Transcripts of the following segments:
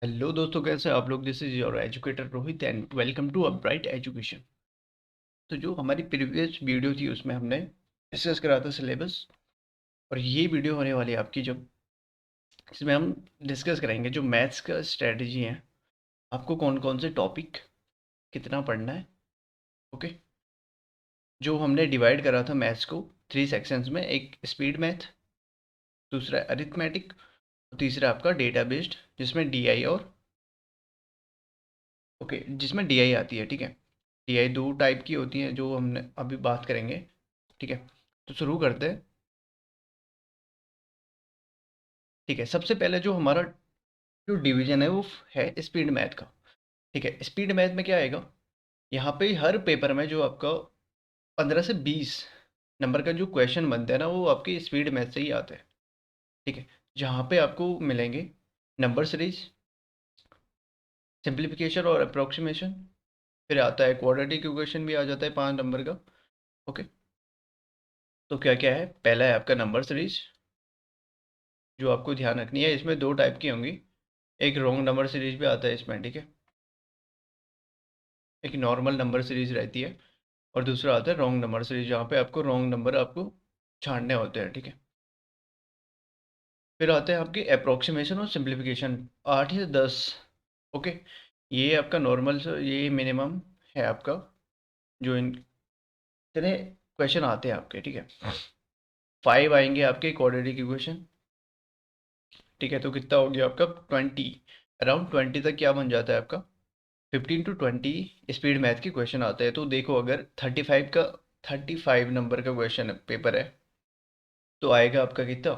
Hello दोस्तों, कैसे हैं आप लोग। This is your educator Rohit and welcome to a bright education. तो जो हमारी प्रीवियस वीडियो थी उसमें हमने डिस्कस करा था सिलेबस, और ये वीडियो होने वाली है आपकी जब इसमें हम डिस्कस करेंगे जो मैथ्स का स्ट्रेटजी है, आपको कौन कौन से टॉपिक कितना पढ़ना है। ओके। जो हमने डिवाइड करा था मैथ्स को 3 सेक्शंस में, एक स्पीड मैथ, दूसरा अरिथमेटिक, तीसरा आपका डेटा बेस्ड जिसमें डीआई और ओके जिसमें डीआई आती है। ठीक है, डीआई दो टाइप की होती है जो हमने अभी बात करेंगे। ठीक है, तो शुरू करते हैं। ठीक है, सबसे पहले जो हमारा जो डिवीजन है वो है स्पीड मैथ का। ठीक है, स्पीड मैथ में क्या आएगा, यहाँ पे हर पेपर में जो आपका 15 से 20 नंबर का जो क्वेश्चन बनते हैं ना, वो आपके स्पीड मैथ से ही आते हैं। ठीक है, जहाँ पे आपको मिलेंगे नंबर सीरीज, सिंप्लीफिकेशन और अप्रोक्सीमेशन, फिर आता है क्वाड्रेटिक इक्वेशन भी आ जाता है 5 नंबर का। ओके, तो क्या क्या है, पहला है आपका नंबर सीरीज जो आपको ध्यान रखनी है। इसमें दो टाइप की होंगी, एक रॉन्ग नंबर सीरीज भी आता है इसमें। ठीक है, एक नॉर्मल नंबर सीरीज रहती है, और दूसरा आता है रॉन्ग नंबर सीरीज जहाँ पे आपको रॉन्ग नंबर आपको छांटने होते हैं। ठीक है, फिर आते हैं आपके अप्रोक्सीमेशन और सिंप्लीफिकेशन, 8 या 10। ओके, ये आपका नॉर्मल ये मिनिमम है आपका, जो इन इतने क्वेश्चन आते हैं आपके। ठीक है, 5 आएंगे आपके क्वाड्रेटिक इक्वेशन। ठीक है, तो कितना हो गया आपका 20, अराउंड 20 तक क्या बन जाता है आपका, 15 to 20 स्पीड मैथ के क्वेश्चन आते हैं। तो देखो, अगर 35 नंबर का क्वेश्चन पेपर है तो आएगा आपका कितना,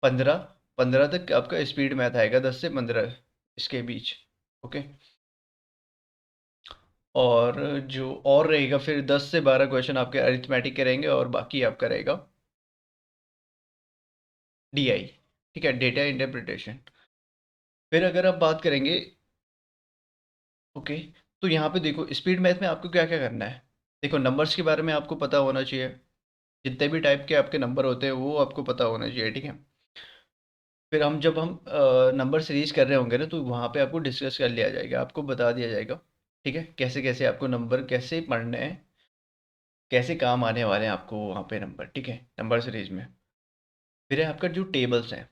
15। 15 तक आपका स्पीड मैथ आएगा, 10 से 15 इसके बीच। ओके, और जो और रहेगा फिर 10 से 12 क्वेश्चन आपके अरिथमेटिक के रहेंगे, और बाकी आपका रहेगा डीआई। ठीक है, डेटा इंटरप्रिटेशन। फिर अगर आप बात करेंगे, ओके, तो यहाँ पे देखो स्पीड मैथ में आपको क्या क्या करना है। देखो, नंबर्स के बारे में आपको पता होना चाहिए, जितने भी टाइप के आपके नंबर होते हैं वो आपको पता होना चाहिए। ठीक है, फिर जब हम नंबर सीरीज कर रहे होंगे ना, तो वहाँ पे आपको डिस्कस कर लिया जाएगा, आपको बता दिया जाएगा। ठीक है, कैसे कैसे आपको नंबर कैसे पढ़ने हैं, कैसे काम आने वाले हैं आपको वहाँ पे नंबर। ठीक है, नंबर सीरीज में फिर है आपका जो टेबल्स हैं,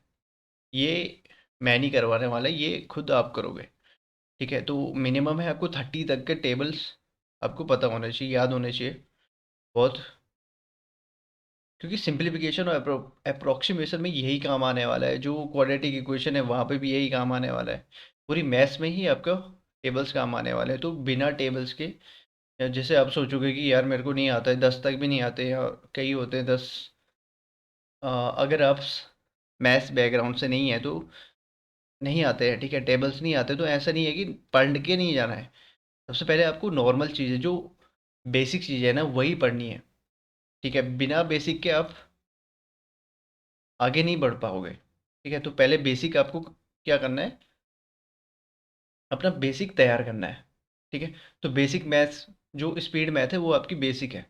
ये मैं नहीं करवाने वाला, ये खुद आप करोगे। ठीक है, तो मिनिमम है आपको 30 तक के टेबल्स आपको पता होने चाहिए, याद होने चाहिए बहुत, क्योंकि सिंप्लीफिकेशन और अप्रोक्सीमेशन में यही काम आने वाला है। जो क्वाड्रेटिक इक्वेशन है वहाँ पे भी यही काम आने वाला है, पूरी मैथ्स में ही आपका टेबल्स काम आने वाले हैं। तो बिना टेबल्स के, या जैसे आप सोचोगे कि यार मेरे को नहीं आता है, 10 तक भी नहीं आते, या कई होते हैं 10। अगर आप मैथ्स बैकग्राउंड से नहीं है तो नहीं आते हैं। ठीक है, टेबल्स नहीं आते तो ऐसा नहीं है कि पढ़ के नहीं जाना है। सबसे पहले आपको नॉर्मल चीज़ें जो बेसिक चीज़ें है ना वही पढ़नी है। ठीक है, बिना बेसिक के आप आगे नहीं बढ़ पाओगे। ठीक है, तो पहले बेसिक आपको क्या करना है, अपना बेसिक तैयार करना है। ठीक है, तो बेसिक मैथ्स जो स्पीड मैथ है वो आपकी बेसिक है।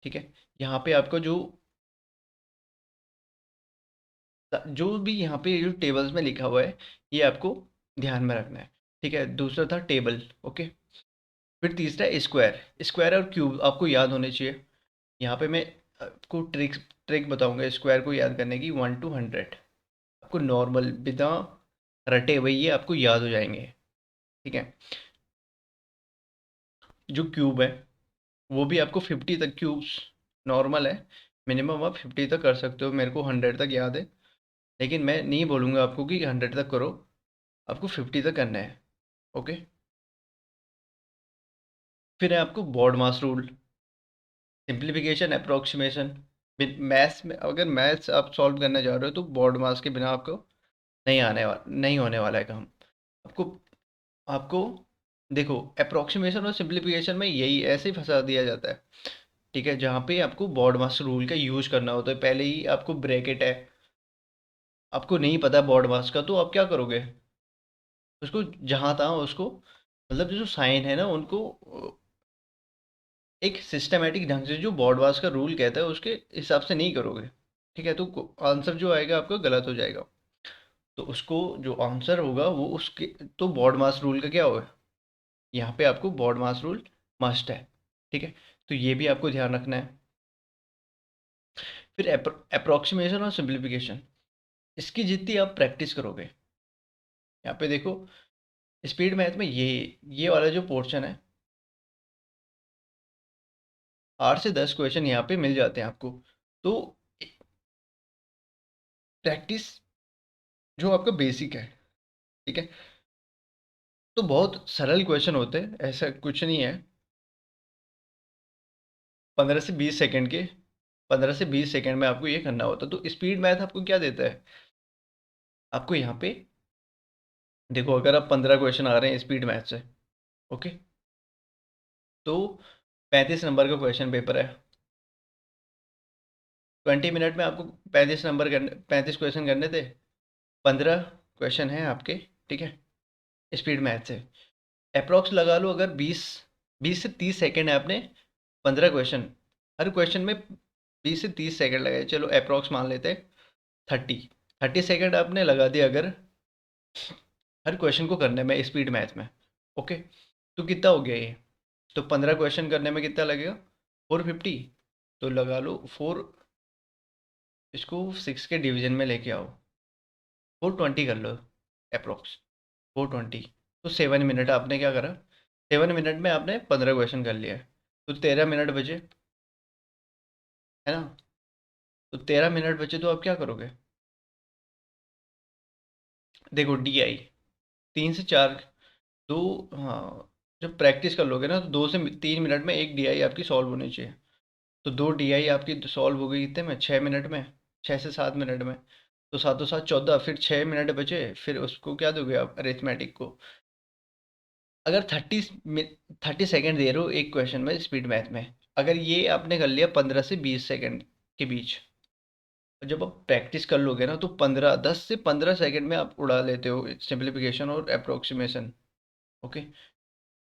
ठीक है, यहाँ पे आपको जो जो भी यहाँ पे जो टेबल्स में लिखा हुआ है ये आपको ध्यान में रखना है। ठीक है, दूसरा था टेबल। ओके, फिर तीसरा स्क्वायर। स्क्वायर और क्यूब आपको याद होने चाहिए। यहाँ पे मैं आपको ट्रिक ट्रिक बताऊंगा स्क्वायर को याद करने की, 1 to 100 आपको नॉर्मल बिना रटे हुए ये आपको याद हो जाएंगे। ठीक है, जो क्यूब है वो भी आपको 50 तक क्यूब्स नॉर्मल है, मिनिमम आप 50 तक कर सकते हो। मेरे को 100 तक याद है, लेकिन मैं नहीं बोलूँगा आपको कि 100 तक करो, आपको 50 तक करना है। ओके, फिर है आपको बॉड मास रूल, सिंप्लीफिकेशन, अप्रोक्सीमेशन। मैथ्स में अगर मैथ्स आप सॉल्व करने जा रहे हो तो बॉड मास के बिना आपको नहीं होने वाला है काम। आपको आपको देखो, अप्रोक्सीमेशन और सिंप्लीफिकेशन में यही ऐसे ही फंसा दिया जाता है। ठीक है, जहाँ पे आपको बॉड मास रूल का यूज करना होता है, पहले ही आपको ब्रैकेट है, आपको नहीं पता बॉड मास का, तो आप क्या करोगे, उसको जहाँ तहाँ उसको, मतलब जो साइन है ना उनको एक सिस्टमेटिक ढंग से जो बॉड मास का रूल कहता है उसके हिसाब से नहीं करोगे। ठीक है, तो आंसर जो आएगा आपका गलत हो जाएगा। तो उसको जो आंसर होगा वो उसके, तो बॉड मास रूल का क्या होगा, यहाँ पे आपको बॉड मास रूल मस्ट है। ठीक है, तो ये भी आपको ध्यान रखना है। फिर अप्रोक्सीमेशन और सिंप्लीफिकेशन, इसकी जितनी आप प्रैक्टिस करोगे, यहाँ पे देखो स्पीड मैथ में ये वाला जो पोर्शन है, 8 से 10 क्वेश्चन यहाँ पे मिल जाते हैं आपको। तो प्रैक्टिस जो आपका बेसिक है, ठीक है, तो बहुत सरल क्वेश्चन होते हैं, ऐसा कुछ नहीं है। 15 से 20 सेकंड के, 15 से 20 सेकंड में आपको ये करना होता है। तो स्पीड मैथ आपको क्या देता है, आपको यहाँ पे देखो, अगर आप 15 क्वेश्चन आ रहे हैं स्पीड मैथ से, ओके, तो 35 नंबर का क्वेश्चन पेपर है। 20 मिनट में आपको 35 क्वेश्चन करने थे। 15 क्वेश्चन हैं आपके, ठीक है, स्पीड मैथ से। अप्रॉक्स लगा लो, अगर 20 से 30 सेकंड है, आपने 15 क्वेश्चन, हर क्वेश्चन में 20 से 30 सेकंड लगाए, चलो अप्रॉक्स मान लेते हैं 30। 30 सेकंड आपने लगा दिया अगर हर क्वेश्चन को करने में स्पीड मैथ में, ओके, तो कितना हो गया ये, तो 15 क्वेश्चन करने में कितना लगेगा, 450। तो लगा लो 4, इसको 6 के डिवीजन में लेके आओ, 420 कर लो अप्रोक्स, 420। तो 7 मिनट आपने क्या करा, 7 मिनट में आपने 15 क्वेश्चन कर लिया है। तो 13 मिनट बचे, है ना, तो 13 मिनट बचे तो आप क्या करोगे, देखो डी आई 3 से 4, दो, हाँ, जब प्रैक्टिस कर लोगे ना तो 2 से 3 मिनट में एक डी आई आपकी सॉल्व होनी चाहिए। तो 2 डी आई आपकी सॉल्व हो गई कितने में, 6 मिनट में, 6 से 7 मिनट में। तो सातों सात 14, फिर 6 मिनट बचे, फिर उसको क्या दोगे आप अरिथमेटिक को। अगर 30 सेकेंड दे रहे हो एक क्वेश्चन में स्पीड मैथ में, अगर ये आपने कर लिया 15 से 20 सेकेंड के बीच, और जब आप प्रैक्टिस कर लोगे ना तो 10 से 15 सेकेंड में आप उड़ा लेते हो सिंप्लीफिकेशन और अप्रोक्सीमेशन, ओके।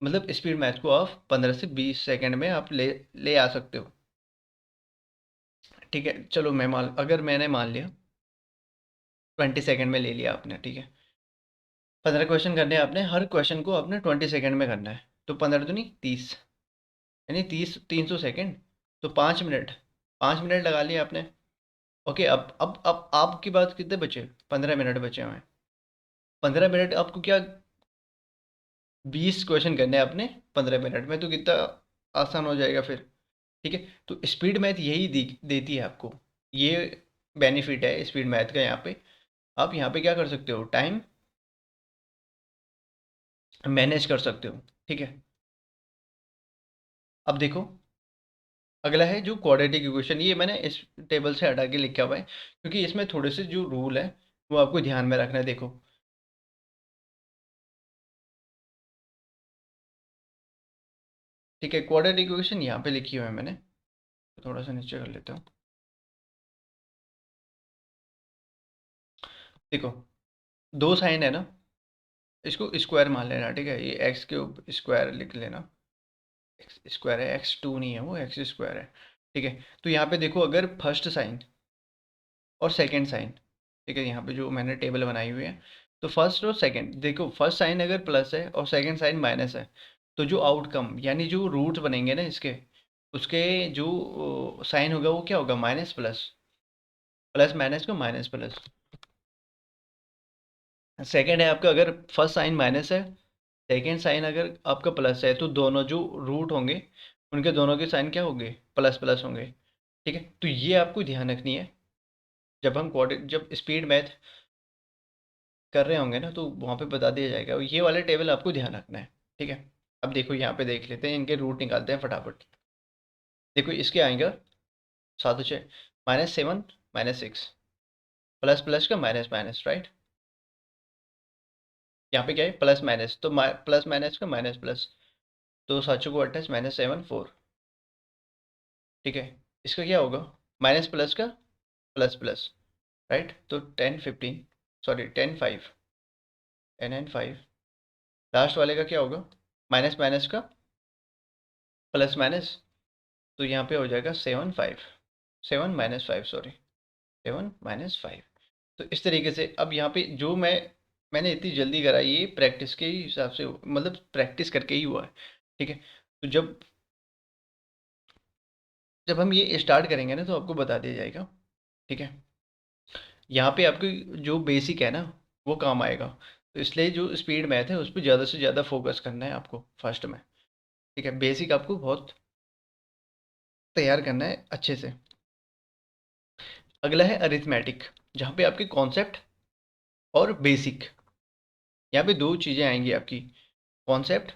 मतलब स्पीड मैथ को आप 15 से 20 सेकेंड में आप ले ले आ सकते हो। ठीक है, चलो अगर मैंने मान लिया 20 सेकेंड में ले लिया आपने, ठीक है, 15 क्वेश्चन करने हैं आपने, हर क्वेश्चन को आपने 20 सेकेंड में करना है, तो 15 तो नहीं 30, यानी 300 सेकेंड, तो 5 मिनट, 5 मिनट लगा लिए आपने। ओके, अब आपकी बात, कितने बचे, 15 मिनट बचे हुए हैं। 15 मिनट आपको क्या, 20 क्वेश्चन करने हैं आपने 15 मिनट में, तो कितना आसान हो जाएगा फिर। ठीक है, तो स्पीड मैथ यही देती है आपको, ये बेनिफिट है स्पीड मैथ का यहाँ पे। आप यहाँ पे क्या कर सकते हो, टाइम मैनेज कर सकते हो। ठीक है, अब देखो अगला है जो क्वाड्रेटिक इक्वेशन, ये मैंने इस टेबल से हटा के लिखा हुआ है क्योंकि इसमें थोड़े से जो रूल है वो आपको ध्यान में रखना है। देखो, ठीक है, क्वाड्रेटिक इक्वेशन यहाँ पे लिखी हुई है मैंने, थोड़ा सा नीचे कर लेता हूँ। देखो, दो साइन है ना, इसको स्क्वायर मान लेना, ठीक है, ये एक्स के ऊपर स्क्वायर लिख लेना, एक्स स्क्वायर है, x2 नहीं है, वो एक्स स्क्वायर है। ठीक है, तो यहाँ पे देखो अगर फर्स्ट साइन और सेकंड साइन, ठीक है, यहाँ पे जो मैंने टेबल बनाई हुई है, तो फर्स्ट और सेकंड, देखो फर्स्ट साइन अगर प्लस है और सेकंड साइन माइनस है, तो जो आउटकम यानी जो रूट्स बनेंगे ना इसके, उसके जो साइन होगा वो क्या होगा, माइनस प्लस, प्लस माइनस को माइनस प्लस। सेकंड है आपका, अगर फर्स्ट साइन माइनस है, सेकंड साइन अगर आपका प्लस है, तो दोनों जो रूट होंगे उनके दोनों के साइन क्या होंगे, प्लस प्लस होंगे। ठीक है, तो ये आपको ध्यान रखनी है, जब स्पीड मैथ कर रहे होंगे ना तो वहाँ पे बता दिया जाएगा, ये वाले टेबल आपको ध्यान रखना है। ठीक है, अब देखो यहाँ पे देख लेते हैं, इनके रूट निकालते हैं फटाफट। देखो इसके आएगा 7 और 6, -7 -6, प्लस प्लस का माइनस माइनस, राइट, यहाँ पे क्या है प्लस माइनस, तो प्लस माइनस का माइनस प्लस, तो 7 को 28 -7 4। ठीक है, इसका क्या होगा, माइनस प्लस का प्लस प्लस, राइट, तो 10 15, सॉरी 10 5, 10 and 5, लास्ट वाले का क्या होगा, माइनस माइनस का प्लस माइनस, तो यहाँ पे हो जाएगा 7 5, 7 -5, सॉरी 7 -5। तो इस तरीके से अब यहाँ पे जो मैंने इतनी जल्दी करा, ये प्रैक्टिस के ही हिसाब से मतलब प्रैक्टिस करके ही हुआ है। ठीक है, तो जब जब हम ये स्टार्ट करेंगे ना, तो आपको बता दिया जाएगा। ठीक है, यहाँ पे आपकी जो बेसिक है ना, वो काम आएगा। तो इसलिए जो स्पीड मैथ है उस पर ज़्यादा से ज़्यादा फोकस करना है आपको फर्स्ट में। ठीक है, बेसिक आपको बहुत तैयार करना है अच्छे से। अगला है अरिथमेटिक, जहाँ पे आपके कॉन्सेप्ट और बेसिक, यहाँ पे दो चीज़ें आएंगी आपकी। कॉन्सेप्ट,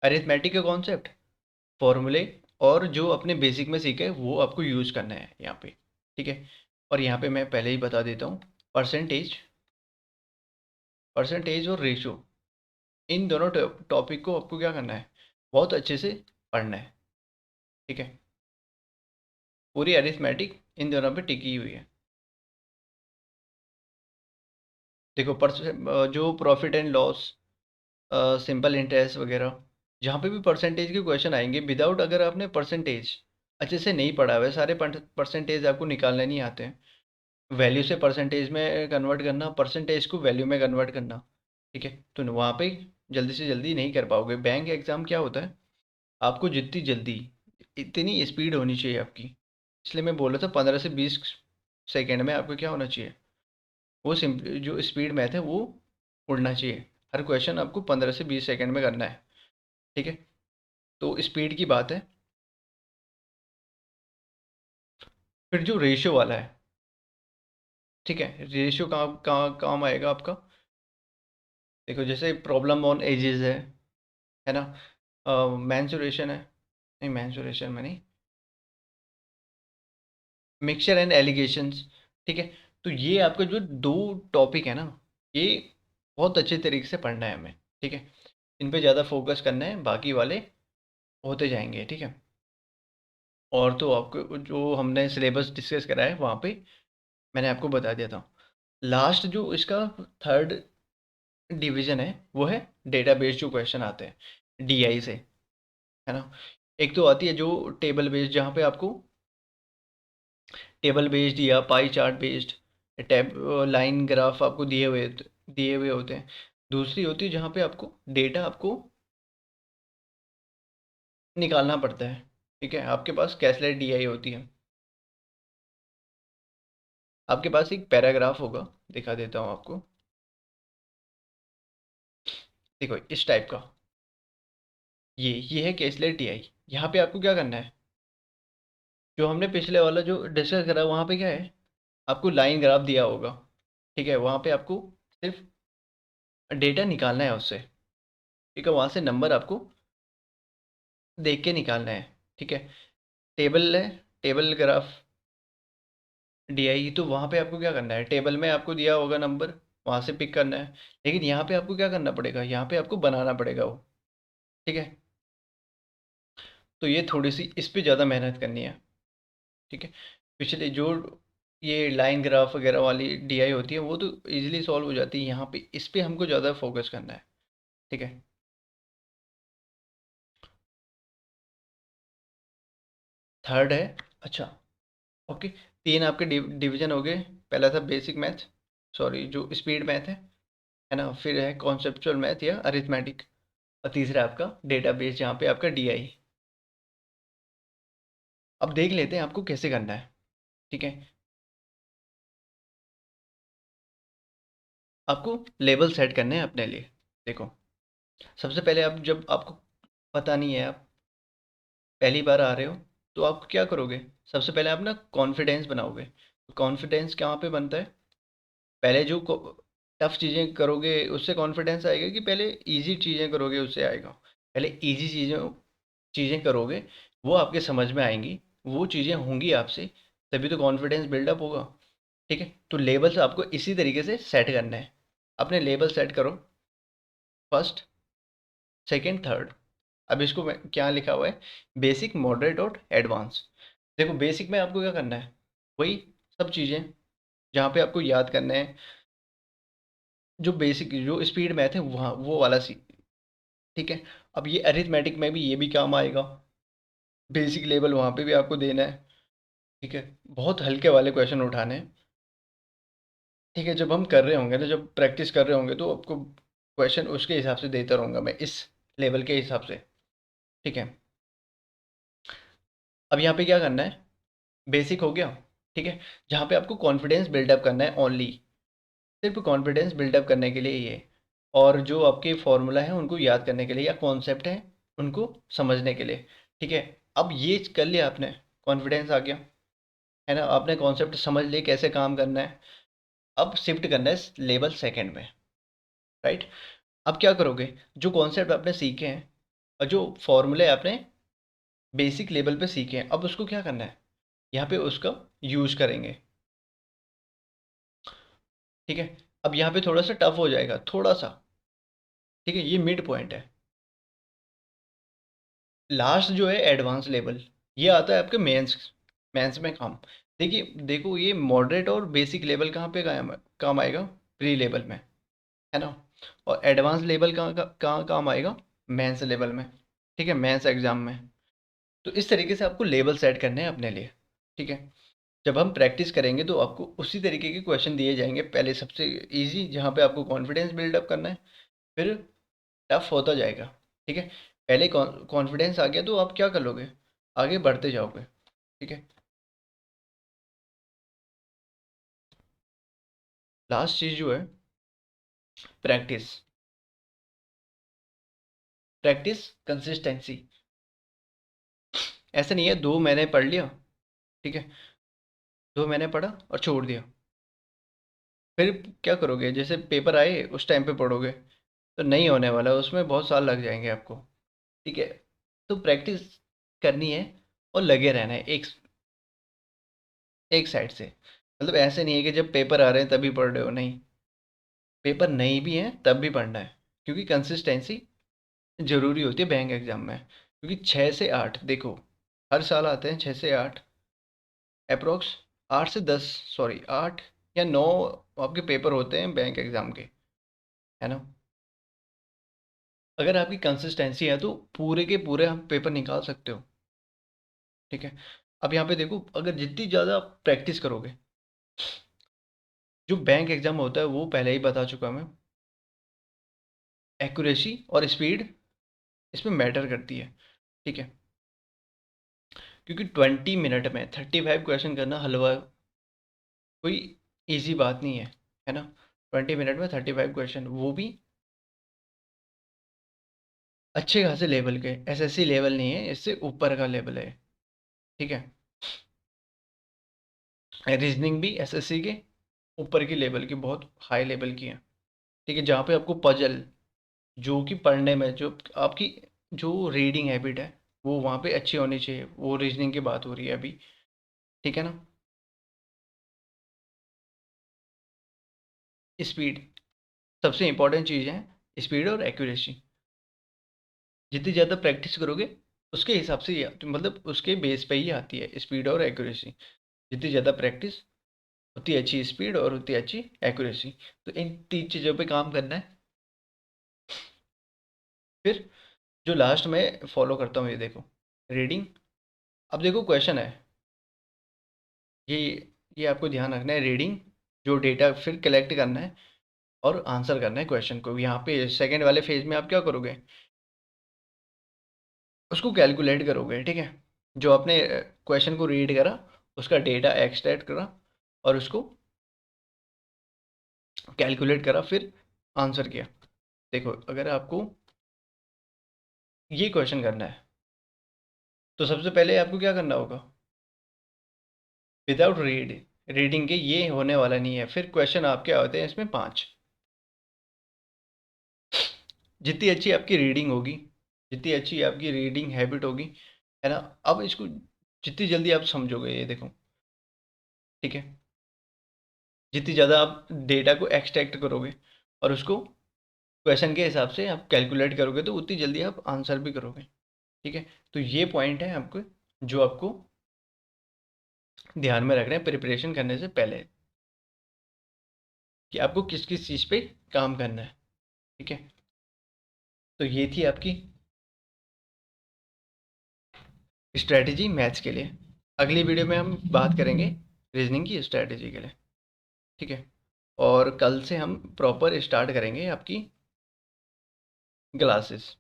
अरिथमेटिक के कॉन्सेप्ट, फॉर्मूले, और जो अपने बेसिक में सीखे वो आपको यूज़ करना है यहाँ पे। ठीक है, और यहाँ पे मैं पहले ही बता देता हूँ, परसेंटेज परसेंटेज और रेशो, इन दोनों टॉपिक को आपको क्या करना है, बहुत अच्छे से पढ़ना है। ठीक है, पूरी अरिथमेटिक इन दोनों पे टिकी हुई है। देखो जो profit and loss, simple interest वगैरह, जहाँ पे भी परसेंटेज के क्वेश्चन आएंगे, विदाउट अगर आपने परसेंटेज अच्छे से नहीं पढ़ा हुआ है, सारे परसेंटेज आपको निकालने नहीं आते हैं, वैल्यू से परसेंटेज में कन्वर्ट करना, परसेंटेज को वैल्यू में कन्वर्ट करना। ठीक है, तो वहाँ पे जल्दी से जल्दी नहीं कर पाओगे। बैंक एग्ज़ाम क्या होता है, आपको जितनी जल्दी, इतनी स्पीड होनी चाहिए आपकी। इसलिए मैं बोल रहा था 15 से 20 सेकेंड में आपको क्या होना चाहिए, वो सिंपल जो स्पीड मैथ है वो उड़ना चाहिए। हर क्वेश्चन आपको 15 से 20 सेकेंड में करना है। ठीक है, तो स्पीड की बात है। फिर जो रेशियो वाला है, ठीक है, रेशियो कहाँ कहाँ काम आएगा आपका। देखो जैसे प्रॉब्लम ऑन एजेस है ना, मैंसुरेशन है, नहीं मैंसुरेशन में नहीं, मिक्सचर एंड एलिगेशंस। ठीक है, तो ये आपका जो दो टॉपिक है ना, ये बहुत अच्छे तरीके से पढ़ना है हमें। ठीक है, इन पे ज़्यादा फोकस करना है, बाकी वाले होते जाएंगे। ठीक है, और तो आपको जो हमने सिलेबस डिस्कस करा है वहाँ पे मैंने आपको बता दिया था। लास्ट जो इसका थर्ड डिवीजन है वो है डेटाबेस, जो क्वेश्चन आते हैं डीआई से, है ना। एक तो आती है जो टेबल बेस्ड, जहाँ पे आपको टेबल बेस्ड या pie chart based tab line graph आपको दिए हुए होते हैं। दूसरी होती है जहाँ पे आपको डेटा आपको निकालना पड़ता है। ठीक है, आपके पास कैसलेट डीआई होती है, आपके पास एक पैराग्राफ होगा, दिखा देता हूँ आपको। देखो इस टाइप का, ये है कैसलेट डीआई। यहाँ पे आपको क्या करना है, जो हमने पिछले वाला जो डिस्कस करा वहाँ पे क्या है, आपको लाइन ग्राफ दिया होगा। ठीक है, वहाँ पे आपको सिर्फ डेटा निकालना है उससे। ठीक है, वहाँ से नंबर आपको देख के निकालना है। ठीक है, टेबल है, टेबल ग्राफ डीआई, तो वहाँ पे आपको क्या करना है, टेबल में आपको दिया होगा नंबर, वहाँ से पिक करना है। लेकिन यहाँ पे आपको क्या करना पड़ेगा, यहाँ पे आपको बनाना पड़ेगा वो। ठीक है, तो ये थोड़ी सी इस पे ज़्यादा मेहनत करनी है। ठीक है, पिछले जो ये लाइन ग्राफ वगैरह वाली डीआई होती है वो तो इजीली सॉल्व हो जाती है, यहाँ पे इस पे हमको ज़्यादा फोकस करना है। ठीक है, थर्ड है, अच्छा, ओके, तीन आपके डिवीजन हो गए। पहला था बेसिक मैथ, सॉरी जो स्पीड मैथ है ना, फिर है कॉन्सेप्चुअल मैथ या अरिथमेटिक, और तीसरा आपका डेटाबेस, जहाँ पे आपका डीआई। अब देख लेते हैं आपको कैसे करना है। ठीक है, आपको लेबल सेट करने हैं अपने लिए। देखो सबसे पहले आप, जब आपको पता नहीं है, आप पहली बार आ रहे हो, तो आप क्या करोगे, सबसे पहले आप ना कॉन्फिडेंस बनाओगे। कॉन्फिडेंस कहाँ पे बनता है, पहले जो टफ चीज़ें करोगे उससे कॉन्फिडेंस आएगा, कि पहले इजी चीज़ें करोगे उससे आएगा। पहले इजी चीज़ें चीज़ें करोगे, वो आपके समझ में आएंगी, वो चीज़ें होंगी आपसे, तभी तो कॉन्फिडेंस बिल्डअप होगा। ठीक है, तो लेबल्स आपको इसी तरीके से सेट करना है। अपने लेबल सेट करो, फर्स्ट, सेकंड, थर्ड। अब इसको क्या लिखा हुआ है, बेसिक, मॉडरेट और एडवांस। देखो बेसिक में आपको क्या करना है, वही सब चीज़ें जहाँ पे आपको याद करना है, जो बेसिक जो स्पीड मैथ है वहाँ वो वाला सी। ठीक है, अब ये अरिथमेटिक में भी ये भी काम आएगा, बेसिक लेवल वहाँ पे भी आपको देना है। ठीक है, बहुत हल्के वाले क्वेश्चन उठाने हैं। ठीक है, जब हम कर रहे होंगे ना, जब प्रैक्टिस कर रहे होंगे तो आपको क्वेश्चन उसके हिसाब से देता रहूँगा मैं, इस लेवल के हिसाब से। ठीक है, अब यहाँ पे क्या करना है, बेसिक हो गया। ठीक है, जहाँ पे आपको कॉन्फिडेंस बिल्डअप करना है ओनली, सिर्फ कॉन्फिडेंस बिल्डअप करने के लिए ये, और जो आपके फॉर्मूला है उनको याद करने के लिए, या कॉन्सेप्ट है उनको समझने के लिए। ठीक है, अब ये कर लिया आपने, कॉन्फिडेंस आ गया है ना, आपने कॉन्सेप्ट समझ लिए कैसे काम करना है। अब शिफ्ट करना है लेवल सेकंड में, राइट। अब क्या करोगे, जो कॉन्सेप्ट आपने सीखे हैं और जो फॉर्मूले आपने बेसिक लेवल पे सीखे हैं, अब उसको क्या करना है, यहाँ पे उसका यूज करेंगे। ठीक है, अब यहाँ पे थोड़ा सा टफ हो जाएगा, थोड़ा सा। ठीक है, ये मिड पॉइंट है। लास्ट जो है एडवांस लेवल, ये आता है आपके मेंस, मेंस में काम। देखिए देखो, ये मॉडरेट और बेसिक लेवल कहाँ पे काम आएगा, प्री लेवल में, है ना। और एडवांस लेवल कहाँ काम आएगा, मेंस लेवल में। ठीक है, मेंस एग्जाम में। तो इस तरीके से आपको लेवल सेट करने हैं अपने लिए। ठीक है, जब हम प्रैक्टिस करेंगे तो आपको उसी तरीके के क्वेश्चन दिए जाएंगे, पहले सबसे इजी जहाँ पे आपको कॉन्फिडेंस बिल्डअप करना है, फिर टफ होता जाएगा। ठीक है, पहले कॉन्फिडेंस आ गया तो आप क्या कर लोगे, आगे बढ़ते जाओगे। ठीक है, लास्ट चीज़ जो है, प्रैक्टिस। Practice, consistency. ऐसा नहीं है 2 महीने पढ़ लिया, ठीक है, 2 महीने पढ़ा और छोड़ दिया, फिर क्या करोगे, जैसे पेपर आए उस टाइम पे पढ़ोगे, तो नहीं होने वाला, उसमें बहुत साल लग जाएंगे आपको। ठीक है, तो प्रैक्टिस करनी है और लगे रहना है एक एक साइड से। मतलब ऐसे नहीं है कि जब पेपर आ रहे हैं तभी पढ़ रहे हो, नहीं, पेपर नहीं भी हैं तब भी पढ़ना है, क्योंकि कंसिस्टेंसी ज़रूरी होती है बैंक एग्ज़ाम में। क्योंकि 6 से 8 देखो, हर साल आते हैं 6 से 8, अप्रोक्स 8 से 10, सॉरी 8 या 9 आपके पेपर होते हैं बैंक एग्ज़ाम के, है ना। अगर आपकी कंसिस्टेंसी है तो पूरे के पूरे हम पेपर निकाल सकते हो। ठीक है, अब यहाँ पे देखो, अगर जितनी ज़्यादा आप प्रैक्टिस करोगे, जो बैंक एग्ज़ाम होता है वो पहले ही बता चुका मैं, एक्यूरेसी और स्पीड इसमें मैटर करती है। ठीक है, क्योंकि 20 मिनट में 35 क्वेश्चन करना हलवा कोई इजी बात नहीं है ना। 20 मिनट में 35 क्वेश्चन, वो भी अच्छे खासे लेवल के, एसएससी लेवल नहीं है, इससे ऊपर का लेवल है। ठीक है, रीजनिंग भी एसएससी के ऊपर की लेवल की, बहुत हाई लेवल की है। ठीक है, जहाँ पे आपको पजल, जो कि पढ़ने में जो आपकी जो रीडिंग हैबिट है वो वहाँ पे अच्छी होनी चाहिए, वो रीजनिंग की बात हो रही है अभी। ठीक है ना। स्पीड, सबसे इंपॉर्टेंट चीज़ है, स्पीड और एक्यूरेसी। जितनी ज़्यादा प्रैक्टिस करोगे उसके हिसाब से ही मतलब उसके बेस पे ही आती है स्पीड और एक्यूरेसी। जितनी ज़्यादा प्रैक्टिस, उतनी अच्छी स्पीड और उतनी अच्छी एक्यूरेसी। तो इन 3 चीज़ों पे काम करना है। फिर जो लास्ट में फॉलो करता हूँ, ये देखो, रीडिंग। अब देखो क्वेश्चन है, ये ये आपको ध्यान रखना है, रीडिंग, जो डेटा फिर कलेक्ट करना है और आंसर करना है क्वेश्चन को। यहाँ पे सेकंड वाले फेज में आप क्या करोगे, उसको कैलकुलेट करोगे। ठीक है, जो आपने क्वेश्चन को रीड करा, उसका डेटा एक्सट्रैक्ट करा और उसको कैलकुलेट करा, फिर आंसर किया। देखो, अगर आपको ये क्वेश्चन करना है तो सबसे पहले आपको क्या करना होगा, विदाउट रीडिंग के ये होने वाला नहीं है। फिर क्वेश्चन आपके आते हैं इसमें 5। जितनी अच्छी आपकी रीडिंग होगी, जितनी अच्छी आपकी रीडिंग हैबिट होगी, है ना, अब इसको जितनी जल्दी आप समझोगे, ये देखो। ठीक है, जितनी ज़्यादा आप डेटा को एक्सट्रैक्ट करोगे और उसको क्वेश्चन के हिसाब से आप कैलकुलेट करोगे, तो उतनी जल्दी आप आंसर भी करोगे। ठीक है, तो ये पॉइंट है आपको, जो आपको ध्यान में रखना है प्रिपरेशन करने से पहले, कि आपको किस किस चीज़ पे काम करना है। ठीक है, तो ये थी आपकी स्ट्रैटेजी मैथ्स के लिए। अगली वीडियो में हम बात करेंगे रीजनिंग की स्ट्रैटेजी के लिए। ठीक है। और कल से हम प्रॉपर स्टार्ट करेंगे आपकी क्लासेस।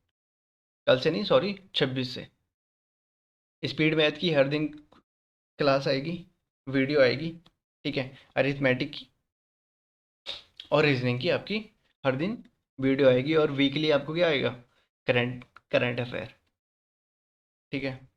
कल से नहीं, सॉरी, 26 से। स्पीड मैथ की हर दिन क्लास आएगी, वीडियो आएगी। ठीक है, अरिथमेटिक की और रीजनिंग की आपकी हर दिन वीडियो आएगी, और वीकली आपको क्या आएगा, करंट करंट अफेयर। ठीक है।